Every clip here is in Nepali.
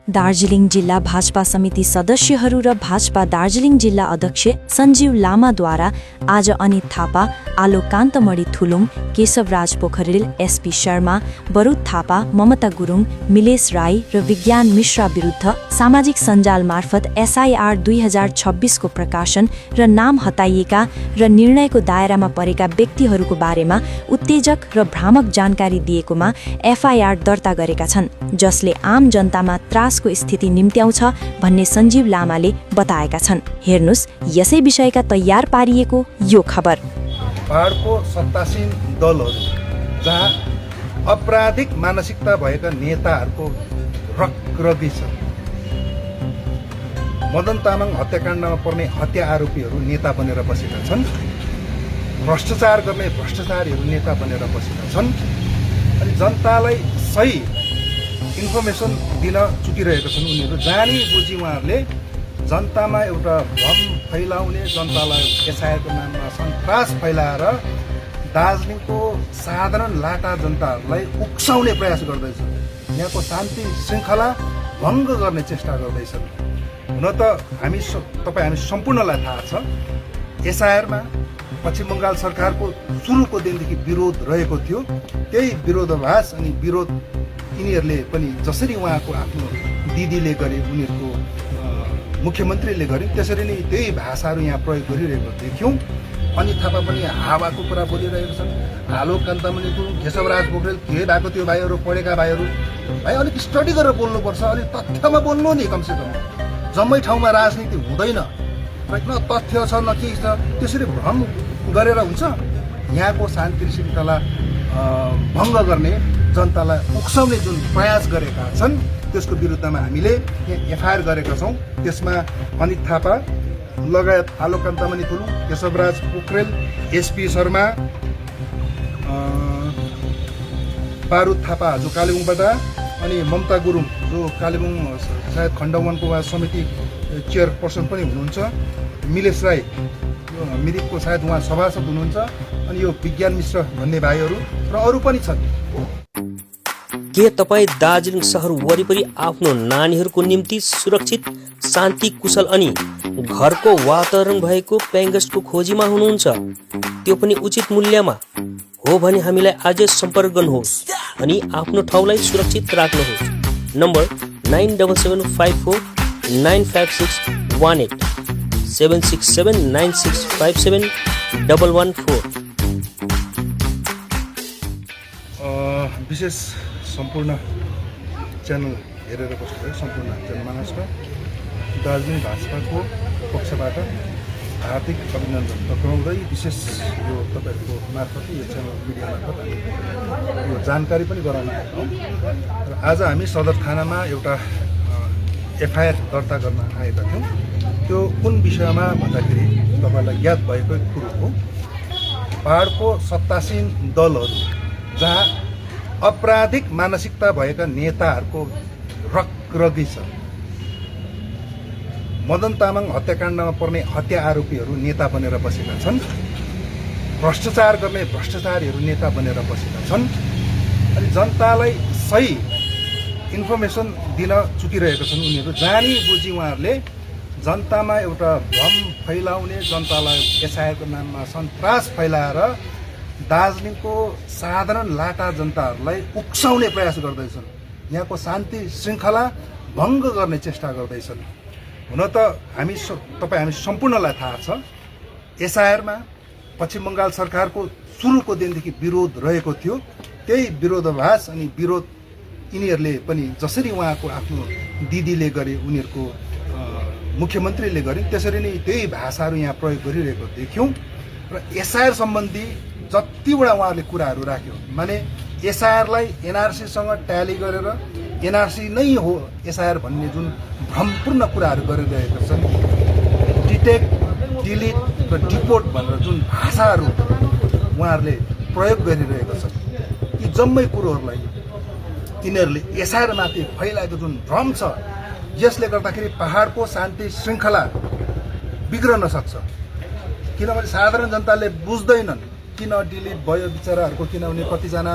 दार्जिलिङ जिल्ला भाजपा समिति सदस्यहरू र भाजपा दार्जिलिङ जिल्ला अध्यक्ष सञ्जीव लामाद्वारा आज अनित थापा, आलोक कान्तमणि थुलुङ, केशवराज पोखरेल, एसपी शर्मा, बरुद थापा, ममता गुरुङ, मिलेश राई र विज्ञान मिश्रा विरुद्ध सामाजिक सञ्जाल मार्फत SIR 2026 को प्रकाशन र नाम हटाइएका र निर्णयको दायरामा परेका व्यक्तिहरूको बारेमा उत्तेजक र भ्रामक जानकारी दिएकोमा FIR दर्ता गरेका छन्, जसले आम जनतामा त्रासको स्थिति निम्त्याउँछ भन्ने सञ्जीव लामाले बताएका छन्। हेर्नुस् यसै विषयका तयार पारिएको यो खबर। पहाडको सत्तासीन दलहरू जहाँ अपराधिक मानसिकता भएका नेताहरूको रगरगी छ। मदन तामाङ हत्याकाण्डमा पर्ने हत्या आरोपीहरू नेता बनेर बसेका छन्। भ्रष्टाचार गर्ने भ्रष्टाचारीहरू नेता बनेर बसेका छन्। अनि जनतालाई सही इन्फर्मेसन दिन चुकिरहेका छन्। उनीहरू जानी बुझी उहाँहरूले जनतामा एउटा भ्रम फैलाउने, जनतालाई SIR को नाममा सन्तास फैलाएर दार्जिलिङको साधारण लाटा जनताहरूलाई उक्साउने प्रयास गर्दैछ। यहाँको शान्ति श्रृङ्खला भङ्ग गर्ने चेष्टा गर्दैछन्। हुन त हामी सम्पूर्णलाई थाहा छ, SIR मा पश्चिम बङ्गाल सरकारको सुरुको दिनदेखि विरोध रहेको थियो। त्यही विरोधाभास अनि विरोध यिनीहरूले पनि जसरी उहाँको आफ्नो दिदीले गरे, उनीहरूको मुख्यमन्त्रीले गरे, त्यसरी नै त्यही भाषाहरू यहाँ प्रयोग गरिरहेको देख्यौँ। अनित थापा पनि हावाको कुरा बोलिरहेका छन्। आलोक कान्तमणि थुलुङ, केशवराज पोखरेल, के भएको त्यो भाइहरू, पढेका भाइहरू, भाइ अलिक स्टडी गरेर बोल्नुपर्छ, अलिक तथ्यमा बोल्नु नि। कमसेकम जम्मै ठाउँमा राजनीति हुँदैन, न तथ्य छ न के छ, त्यसरी भ्रम गरेर हुन्छ। यहाँको शान्ति श्रृङ्खला भङ्ग गर्ने, जनतालाई उक्साउने जुन प्रयास गरेका छन्, त्यसको विरुद्धमा हामीले FIR गरेका छौँ। त्यसमा अनित थापा लगायत आलोक कान्तमणि थुलुङ, केशवराज पोखरेल, SP शर्मा, बरुद थापा जो कालेबुङबाट, अनि ममता गुरुङ जो कालेबुङ सायद खण्ड 1 को समिति चेयरपर्सन पनि हुनुहुन्छ, मिलेश राई मिरिकको सायद उहाँ सभासद हुनुहुन्छ, अनि यो विज्ञान मिश्र भन्ने भाइहरू र अरू पनि छन्। के तपाईँ दार्जिलिङ सहर वरिपरि आफ्नो नानीहरूको निम्ति सुरक्षित, शान्ति, कुशल अनि घरको वातावरण भएको पेइङगेस्टको खोजीमा हुनुहुन्छ? त्यो पनि उचित मूल्यमा हो भने हामीलाई आजै सम्पर्क गर्नुहोस् अनि आफ्नो ठाउँलाई सुरक्षित राख्नुहोस्। नम्बर 9775495618 7679657114। विशेष सम्पूर्ण च्यानल हेरेर बस्नुभयो सम्पूर्ण जनमानसमा दार्जिलिङ भाजपाको पक्षबाट हार्दिक अभिनन्दन टक्राउँदै विशेष यो तपाईँहरूको मार्फत, यो च्यानल मिडिया मार्फत हामी यो जानकारी पनि गराउन आएका र आज हामी सदर थानामा एउटा FIR दर्ता गर्न आएका थियौँ। त्यो कुन विषयमा भन्दाखेरि तपाईँलाई याद भएको कुरो हो, पहाडको सत्तासीन दलहरू जहाँ अपराधिक मानसिकता भएका नेताहरूको रगरगी छ। मदन तामाङ हत्याकाण्डमा पर्ने हत्या आरोपीहरू नेता बनेर बसेका छन्। भ्रष्टाचार गर्ने भ्रष्टाचारीहरू नेता बनेर बसेका छन्। अनि जनतालाई सही इन्फर्मेसन दिन चुकिरहेका छन्। उनीहरू जानी बुझी उहाँहरूले जनतामा एउटा भ्रम फैलाउने, जनतालाई SIR को नाममा सन्तास फैलाएर दार्जिलिङको साधारण लाटा जनताहरूलाई उक्साउने प्रयास गर्दैछन्। यहाँको शान्ति श्रृङ्खला भङ्ग गर्ने चेष्टा गर्दैछन्। हुन त हामी सम्पूर्णलाई थाहा छ, SIR मा पश्चिम बङ्गाल सरकारको सुरुको दिनदेखि विरोध रहेको थियो। त्यही विरोधाभास अनि विरोध यिनीहरूले पनि जसरी उहाँको आफ्नो दिदीले गरे, उनीहरूको मुख्यमन्त्रीले गरे, त्यसरी नै त्यही भाषाहरू यहाँ प्रयोग गरिरहेको देख्यौँ। र SIR सम्बन्धी जतिवटा उहाँहरूले कुराहरू राख्यो, माने SIR लाई NRC सँग ट्याली गरेर NRC नै हो SIR भन्ने जुन भ्रमपूर्ण कुराहरू गरिरहेका छन्, डिटेक्ट, डिलिट र डिपोर्ट भनेर जुन भाषाहरू उहाँहरूले प्रयोग गरिरहेका छन्, यी जम्मै कुरोहरूलाई यिनीहरूले SIR माथि फैलाएको जुन भ्रम छ, यसले गर्दाखेरि पहाडको शान्ति श्रृङ्खला बिग्रन सक्छ। किनभने साधारण जनताले बुझ्दैनन् किन डिलिट भयो बिचराहरूको, किनभने कतिजना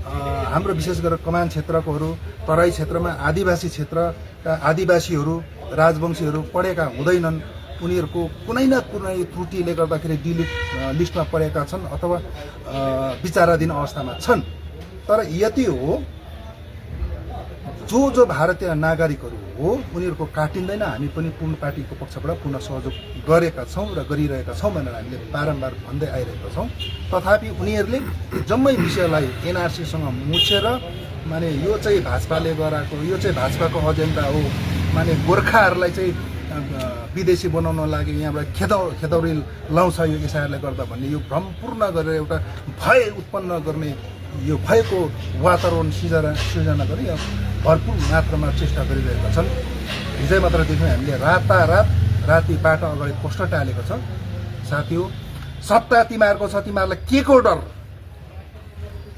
हाम्रो विशेष गरेर कमान क्षेत्रकोहरू, तराई क्षेत्रमा आदिवासी क्षेत्रका आदिवासीहरू, राजवंशीहरू पढेका हुँदैनन्। उनीहरूको कुनै न कुनै त्रुटिले गर्दाखेरि डिलिट लिस्टमा परेका छन् अथवा विचाराधीन अवस्थामा छन्। तर यति हो, जो भारतीय नागरिकहरू हो उनीहरूको काटिँदैन। हामी पनि पूर्ण पार्टीको पक्षबाट पूर्ण सहयोग गरेका छौँ र गरिरहेका छौँ भनेर हामीले बारम्बार भन्दै आइरहेका छौँ। तथापि उनीहरूले जम्मै विषयलाई एनआरसीसँग मुछेर माने यो चाहिँ भाजपाले गराएको, यो चाहिँ भाजपाको एजेन्डा हो, माने गोर्खाहरूलाई चाहिँ विदेशी बनाउन लागि यहाँबाट खेदौरी लाउँछ यो एसआईआरले गर्दा भन्ने यो भ्रमपूर्ण गरेर एउटा भय उत्पन्न गर्ने, यो भयको वातावरण सृजना गरी भरपूर मात्रामा चेष्टा गरिरहेका छन्। हिजै मात्र देख्यौँ हामीले राति बाटो अगाडि पोस्टर टालेको छ, साथी हो सत्ता तिमीहरूको छ, तिमीहरूलाई के को डर?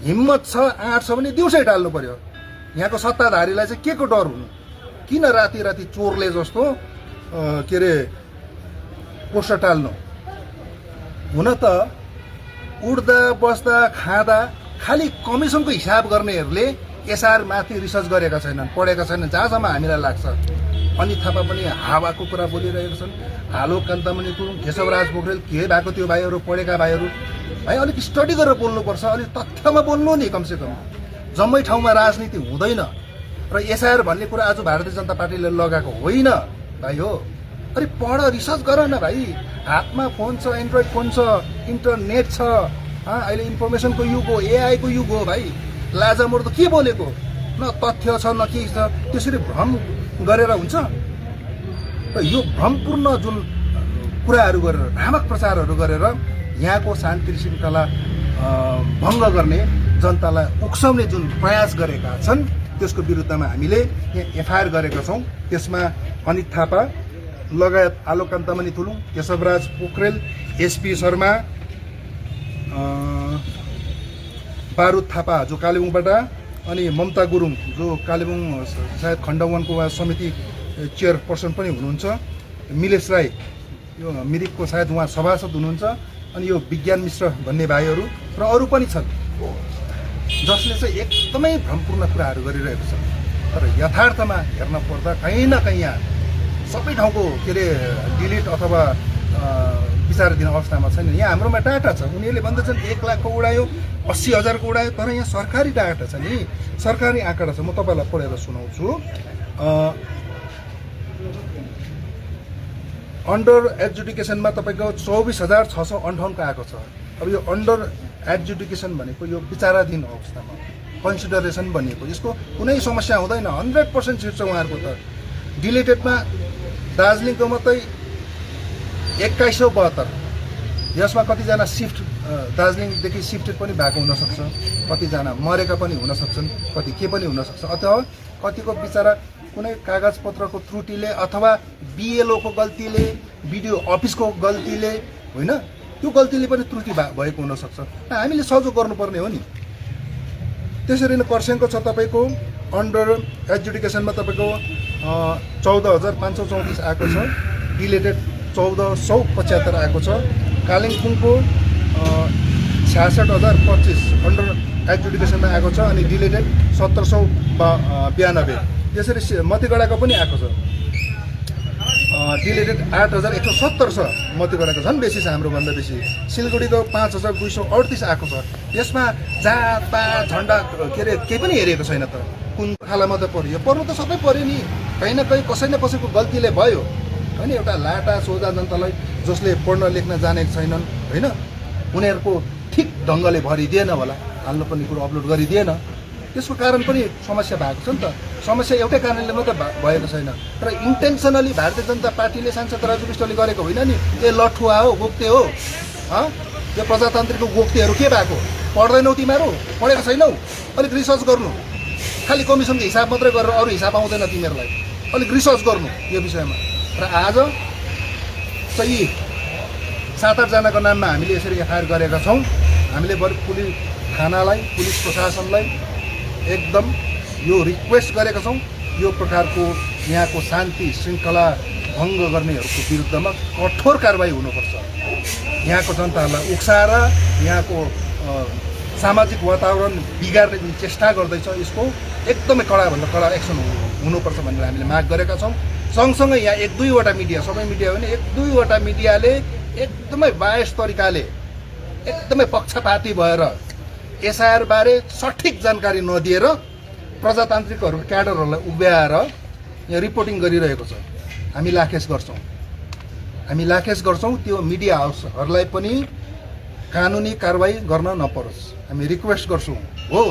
हिम्मत छ, आँट छ भने दिउँसै टाल्नु पर्यो। यहाँको सत्ताधारीलाई चाहिँ के को डर हुनु? किन राति चोरले जस्तो के अरे पोस्टर टाल्नु? हुन त उड्दा बस्दा खाँदा खालि कमिसनको हिसाब गर्नेहरूले एसआर माथि रिसर्च गरेका छैनन्, पढेका छैनन् जहाँसम्म हामीलाई लाग्छ। अनित थापा पनि हावाको कुरा बोलिरहेका छन्। आलोक कान्तमणि गुरुङ, केशवराज पोखरेल के भएको त्यो भाइहरू, पढेका भाइहरू, भाइ अलिक स्टडी गरेर बोल्नुपर्छ, अलिक तथ्यमा बोल्नु नि। कमसेकम जम्मै ठाउँमा राजनीति हुँदैन र एसआर भन्ने कुरा आज भारतीय जनता पार्टीले लगाएको होइन भाइ हो। अलिक पढ, रिसर्च गर न भाइ। हातमा फोन छ, एन्ड्रोइड फोन छ, इन्टरनेट छ, अहिले इन्फर्मेसनको युग हो, एआईको युग हो भाइ। लाजामोर त के बोलेको? न तथ्य छ न के छ। त्यसरी भ्रम गरेर हुन्छ? र यो भ्रमपूर्ण जुन कुराहरू गरेर, भ्रामक प्रचारहरू गरेर यहाँको शान्ति श्रृङ्खला भङ्ग गर्ने, जनतालाई उक्साउने जुन प्रयास गरेका छन् त्यसको विरुद्धमा हामीले यहाँ एफआइआर गरेका छौँ। त्यसमा अनित थापा लगायत आलोक कान्तमणि थुलुङ, केशवराज पोखरेल, एसपी शर्मा, बारुद थापा जो कालेबुङबाट, अनि ममता गुरुङ जो कालेबुङ सायद खण्ड 1 को समिति चेयरपर्सन पनि हुनुहुन्छ, मिलेश राई यो मिरिकको सायद उहाँ सभासद हुनुहुन्छ, अनि यो विज्ञान मिश्र भन्ने भाइहरू र अरू पनि छन् जसले चाहिँ एकदमै भ्रमपूर्ण कुराहरू गरिरहेको छ। तर यथार्थमा हेर्न पर्दा कहीँ न कहीँ यहाँ सबै ठाउँको के अरे डिलिट अथवा विचाराधीन अवस्थामा छैन। यहाँ हाम्रोमा डाटा छ। उनीहरूले भन्दछन् 1 लाखको उडायो, 80,000को उडायो, तर यहाँ सरकारी डाटा छ नि, सरकारी आँकडा छ। म तपाईँलाई पढेर सुनाउँछु। अन्डर एजुकेसनमा तपाईँको 24,658 को आएको छ। अब यो अन्डर एजुकेसन भनेको यो विचाराधीन अवस्थामा कन्सिडरेसन भनिएको, यसको कुनै समस्या हुँदैन, 100% छिर्छ उहाँहरूको। त डिलिटेडमा दार्जिलिङको मात्रै 2172, यसमा कतिजना सिफ्ट दार्जिलिङदेखि सिफ्टेड पनि भएको हुनसक्छ, कतिजना मरेका पनि हुन सक्छन्, कति के पनि हुनसक्छ, अथवा कतिको बिचरा कुनै कागजपत्रको त्रुटिले अथवा बिएलओको गल्तीले, बिडिओ अफिसको गल्तीले, होइन त्यो गल्तीले पनि त्रुटि भएको हुनसक्छ। हामीले सहयोग गर्नुपर्ने हो नि। त्यसरी नै खरसाङको छ तपाईँको अन्डर एजुकेसनमा तपाईँको 14,534 आएको छ, डिलेटेड 1,475 आएको छ। कालिम्पोङको 66,025 अन्डर एजुकेसनमा आएको छ, अनि डिलेटेड 1,792। त्यसरी मतिगढाको पनि आएको छ, डिलेटेड 8,170 छ। मतिगढाको झन् बेसी छ, हाम्रोभन्दा बेसी। सिलगढीको 5,238 आएको छ। यसमा जातपात झन्डा के अरे केही पनि हेरेको छैन त। कुन खालामा त पर्यो? पर्नु त सबै पर्यो नि। कहीँ न कहीँ कसै न कसैको गल्तीले भयो होइन। एउटा लाटा सोझा जनतालाई जसले पढ्न लेख्न जानेको छैनन् होइन, उनीहरूको ठिक ढङ्गले भरिदिएन होला, हाल्नुपर्ने कुरो अपलोड गरिदिएन, त्यसको कारण पनि समस्या भएको छ नि त। समस्या एउटै कारणले मात्रै भएको छैन, तर इन्टेन्सनली भारतीय जनता पार्टीले सांसद राजु विष्टले गरेको होइन नि। ए लठुवा हो, गोक्ते हो, यो प्रजातान्त्रिकको गोक्तेहरू के भएको? पढ्दैनौ तिमीहरू? पढेको छैनौ? अलिक रिसर्च गर्नु। खालि कमिसनको हिसाब मात्रै गरेर अरू हिसाब आउँदैन तिमीहरूलाई। अलिक रिसर्च गर्नु यो विषयमा। र आज चाहिँ 7-8 जनाको नाममा हामीले यसरी एफआइआर गरेका छौँ। हामीले बरु पुलिस थानालाई, पुलिस प्रशासनलाई एकदम यो रिक्वेस्ट गरेका छौँ, यो प्रकारको यहाँको शान्ति श्रृङ्खला भङ्ग गर्नेहरूको विरुद्धमा कठोर कारबाही हुनुपर्छ। यहाँको जनताहरूलाई उक्साएर यहाँको सामाजिक वातावरण बिगार्ने जुन चेष्टा गर्दैछ यसको एकदमै कडाभन्दा कडा एक्सन हुनुपर्छ भनेर हामीले माग गरेका छौँ। सँगसँगै यहाँ 1-2वटा मिडिया, सबै मिडिया होइन, 1-2वटा मिडियाले एकदमै बायस तरिकाले एकदमै पक्षपाती भएर एसआइआर बारे सठिक जानकारी नदिएर प्रजातान्त्रिकहरूको क्याडरहरूलाई उभ्याएर यहाँ रिपोर्टिङ गरिरहेको छ। हामी लाखेस गर्छौँ त्यो मिडिया हाउसहरूलाई पनि कानुनी कारबाही गर्न नपरोस् हामी रिक्वेस्ट गर्छौँ। हो,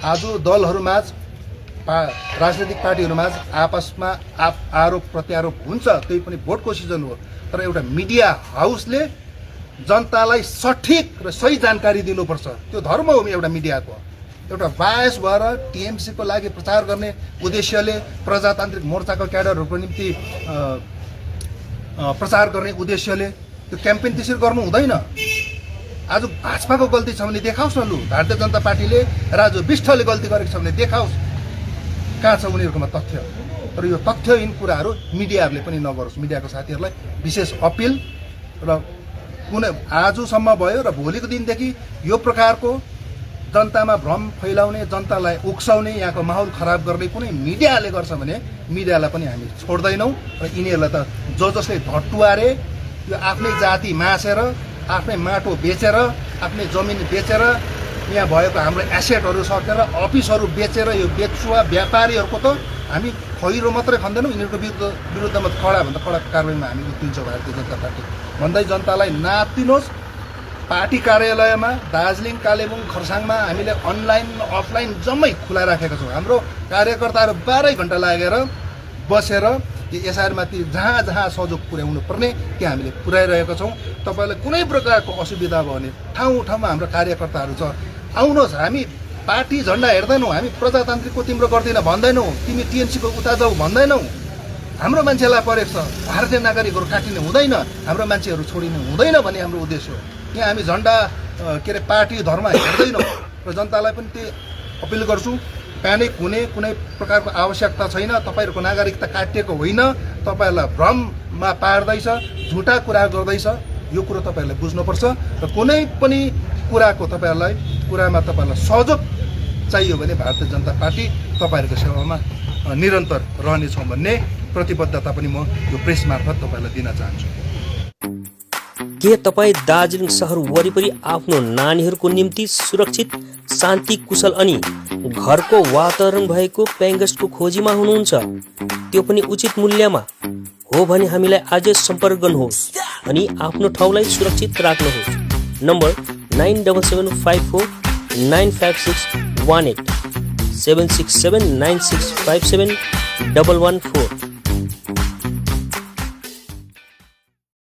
आज दलहरूमाझ राजनैतिक पार्टीहरूमाझ आपसमा आरोप प्रत्यारोप हुन्छ, त्यही पनि भोटको सिजन हो, तर एउटा मिडिया हाउसले जनतालाई सठिक र सही जानकारी दिनुपर्छ। त्यो धर्म हो एउटा मिडियाको। एउटा बायस भएर टिएमसीको लागि प्रचार गर्ने उद्देश्यले, प्रजातान्त्रिक मोर्चाको क्याडरहरूको निम्ति प्रचार गर्ने उद्देश्यले त्यो क्याम्पेन त्यसरी गर्नु हुँदैन। आज भाजपाको गल्ती छ भने देखाओस् न, लु भारतीय जनता पार्टीले राजु विष्टले गल्ती गरेको छ भने देखाओस्, कहाँ छ उनीहरूकोमा तथ्य। तर यो तथ्यहीन कुराहरू मिडियाहरूले पनि नगरोस्। मिडियाको साथीहरूलाई विशेष अपिल, र कुनै आजसम्म भयो र भोलिको दिनदेखि यो प्रकारको जनतामा भ्रम फैलाउने, जनतालाई उक्साउने, यहाँको माहौल खराब गर्ने कुनै मिडियाले गर्छ भने मिडियालाई पनि हामी छोड्दैनौँ। र यिनीहरूलाई त जसले भट्टुवारे यो आफ्नै जाति मासेर, आफ्नै माटो बेचेर, आफ्नै जमिन बेचेर, यहाँ भएको हाम्रो एसेटहरू सकेर, अफिसहरू बेचेर यो बेचुवा व्यापारीहरूको त हामी खैरो मात्रै खाँदैनौँ, यिनीहरूको विरुद्धमा कडाभन्दा कडा कारबाहीमा हामी उत्रिन्छौँ। भारतीय जनता पार्टी भन्दै जनतालाई नातिनुहोस्। पार्टी कार्यालयमा दार्जिलिङ, कालेबुङ, खरसाङमा हामीले अनलाइन अफलाइन जम्मै खुला राखेका छौँ। हाम्रो कार्यकर्ताहरू 12 घन्टा लागेर बसेर यो एसआइआरमाथि जहाँ जहाँ सहयोग पुर्याउनु पर्ने त्यहाँ हामीले पुर्याइरहेका छौँ। तपाईँलाई कुनै प्रकारको असुविधा भयो भने ठाउँ ठाउँमा हाम्रो कार्यकर्ताहरू छ, आउनुहोस्। हामी पार्टी झन्डा हेर्दैनौँ, हामी प्रजातान्त्रिकको तिम्रो गर्दैन भन्दैनौँ, तिमी टिएमसीको उता जाऊ भन्दैनौँ। हाम्रो मान्छेलाई परेको छ, भारतीय नागरिकहरू काटिनु हुँदैन, हाम्रो मान्छेहरू छोडिनु हुँदैन भन्ने हाम्रो उद्देश्य हो। यहाँ हामी झन्डा के अरे पार्टी धर्म हेर्दैनौँ। र जनतालाई पनि त्यही अपिल गर्छु, प्यानिक हुने कुनै प्रकारको आवश्यकता छैन। तपाईँहरूको नागरिकता काटिएको होइन, तपाईँहरूलाई भ्रममा पार्दैछ, झुटा कुरा गर्दैछ, यो कुरो तपाईँहरूले बुझ्नुपर्छ। र कुनै पनि कुरामा तपाईँहरूलाई सहयोग चाहियो भने भारतीय जनता पार्टी तपाईँहरूको सेवामा निरन्तर रहनेछौँ भन्ने प्रतिबद्धता पनि म यो प्रेस मार्फत तपाईँलाई दिन चाहन्छु। के तपाईँ दार्जिलिङ सहर वरिपरि आफ्नो नानीहरूको निम्ति सुरक्षित, शान्ति, कुशल अनि घरको वातावरण भएको पेयिङ गेस्टको खोजीमा हुनुहुन्छ, त्यो पनि उचित मूल्यमा? हो भने हामीलाई आजै सम्पर्क गर्नुहोस् अनि आफ्नो ठाउँलाई सुरक्षित राख्नुहोस्। नम्बर 9775495618 76796571114।